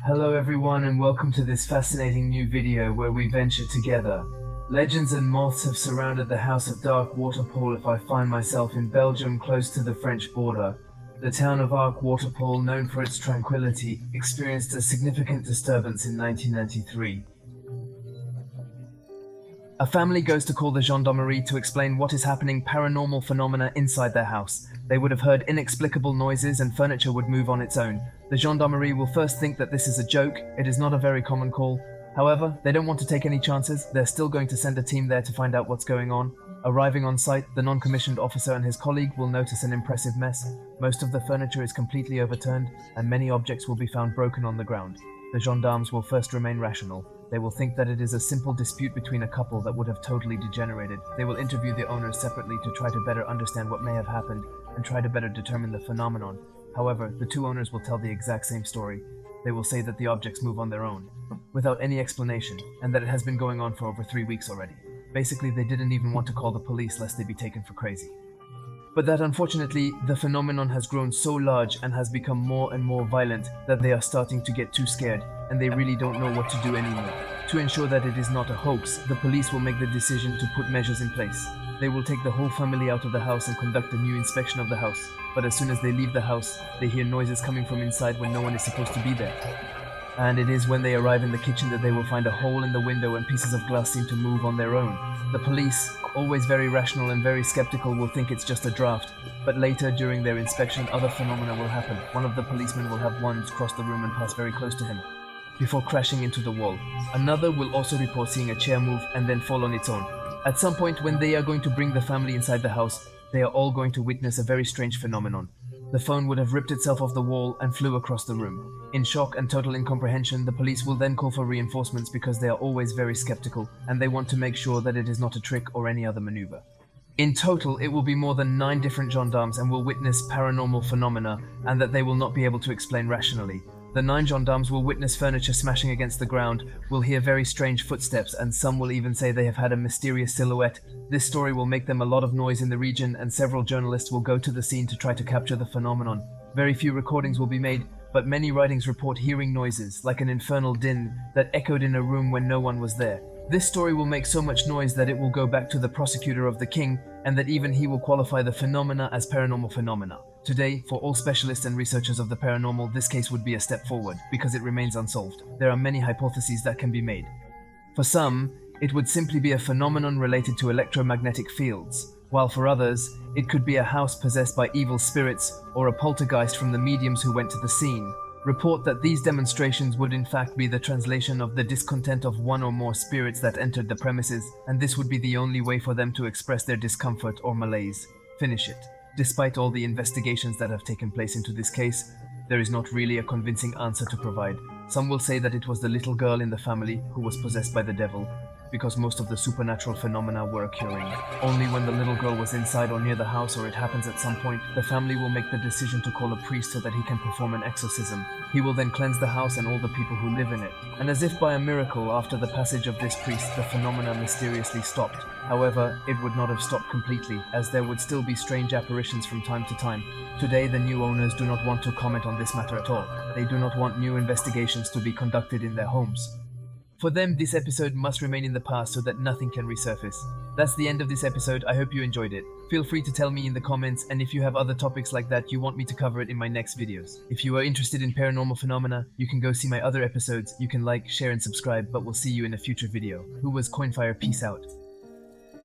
Hello everyone and welcome to this fascinating new video where we venture together. Legends and moths have surrounded the house of Arc-Wattripont if I find myself in Belgium close to the French border. The town of Arc-Wattripont, known for its tranquility, experienced a significant disturbance in 1993. A family goes to call the gendarmerie to explain what is happening paranormal phenomena inside their house. They would have heard inexplicable noises and furniture would move on its own. The gendarmerie will first think that this is a joke. It is not a very common call. However, they don't want to take any chances. They're still going to send a team there to find out what's going on. Arriving on site, the non-commissioned officer and his colleague will notice an impressive mess. Most of the furniture is completely overturned and many objects will be found broken on the ground. The gendarmes will first remain rational. They will think that it is a simple dispute between a couple that would have totally degenerated. They will interview the owners separately to try to better understand what may have happened and try to better determine the phenomenon. However, the two owners will tell the exact same story. They will say that the objects move on their own, without any explanation, and that it has been going on for over 3 weeks already. Basically, they didn't even want to call the police lest they be taken for crazy. But that unfortunately, the phenomenon has grown so large and has become more and more violent that they are starting to get too scared and they really don't know what to do anymore. To ensure that it is not a hoax, the police will make the decision to put measures in place. They will take the whole family out of the house and conduct a new inspection of the house. But as soon as they leave the house, they hear noises coming from inside when no one is supposed to be there. And it is when they arrive in the kitchen that they will find a hole in the window and pieces of glass seem to move on their own. The police, always very rational and very skeptical, will think it's just a draft. But later, during their inspection, other phenomena will happen. One of the policemen will have wands cross the room and pass very close to him, before crashing into the wall. Another will also report seeing a chair move and then fall on its own. At some point, when they are going to bring the family inside the house, they are all going to witness a very strange phenomenon. The phone would have ripped itself off the wall and flew across the room. In shock and total incomprehension, the police will then call for reinforcements because they are always very skeptical and they want to make sure that it is not a trick or any other maneuver. In total, it will be more than 9 different gendarmes and will witness paranormal phenomena and that they will not be able to explain rationally. The 9 gendarmes will witness furniture smashing against the ground, will hear very strange footsteps, and some will even say they have had a mysterious silhouette. This story will make them a lot of noise in the region, and several journalists will go to the scene to try to capture the phenomenon. Very few recordings will be made, but many writings report hearing noises, like an infernal din, that echoed in a room when no one was there. This story will make so much noise that it will go back to the prosecutor of the king, and that even he will qualify the phenomena as paranormal phenomena. Today, for all specialists and researchers of the paranormal, this case would be a step forward, because it remains unsolved. There are many hypotheses that can be made. For some, it would simply be a phenomenon related to electromagnetic fields, while for others, it could be a house possessed by evil spirits or a poltergeist from the mediums who went to the scene. Report that these demonstrations would in fact be the translation of the discontent of one or more spirits that entered the premises, and this would be the only way for them to express their discomfort or malaise. Finish it. Despite all the investigations that have taken place into this case, there is not really a convincing answer to provide. Some will say that it was the little girl in the family who was possessed by the devil, because most of the supernatural phenomena were occurring. Only when the little girl was inside or near the house, or it happens at some point, the family will make the decision to call a priest so that he can perform an exorcism. He will then cleanse the house and all the people who live in it. And as if by a miracle, after the passage of this priest, the phenomena mysteriously stopped. However, it would not have stopped completely, as there would still be strange apparitions from time to time. Today, the new owners do not want to comment on this matter at all. They do not want new investigations to be conducted in their homes. For them, this episode must remain in the past so that nothing can resurface. That's the end of this episode. I hope you enjoyed it. Feel free to tell me in the comments, and if you have other topics like that, you want me to cover it in my next videos. If you are interested in paranormal phenomena, you can go see my other episodes. You can like, share, and subscribe, but we'll see you in a future video. Who was Coinfire? Peace out.